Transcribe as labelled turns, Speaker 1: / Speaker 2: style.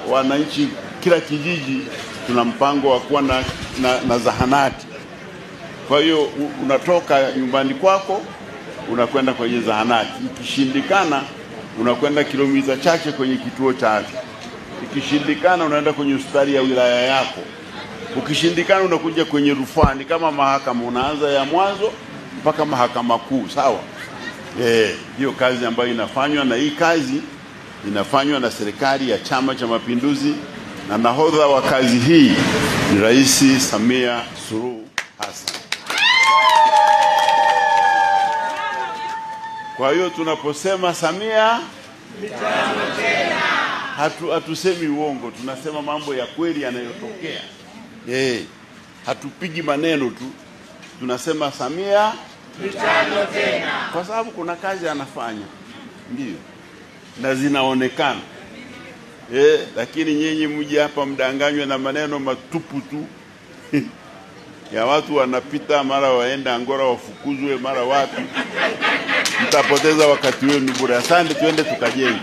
Speaker 1: wananchi, kila kijiji tuna mpango wa kuwa na zahanati. Kwa hiyo unatoka nyumbani kwako unakwenda kwenye zahanati. Ikishindikana unakwenda kilomita chache kwenye kituo cha afya. Ikishindikana unaenda kwenye hospitali ya wilaya yako. Ukishindikana unakuja kwenye rufaa, kama mahakama, unaanza ya mwanzo mpaka mahakama kuu, sawa? Hiyo kazi ambayo inafanywa, na hii kazi inafanywa na serikali ya Chama cha Mapinduzi, na nahodha wa kazi hii ni Rais Samia Suluhu Hassan. Kwa hiyo tunaposema Samia mitano tena, hatusemi uongo, tunasema mambo ya kweli yanayotokea. Hatupigi maneno tu, tunasema Samia mitano tena, kwa sababu kuna kazi anafanya, ndio, na zinaonekana. Lakini nyinyi mje hapa mdanganywe na maneno matupu tu ya watu wanapita, mara waenda Angola wafukuzwe, mara wapi. Mtapoteza wakati wenu bure. Asante, tuende tukajenge.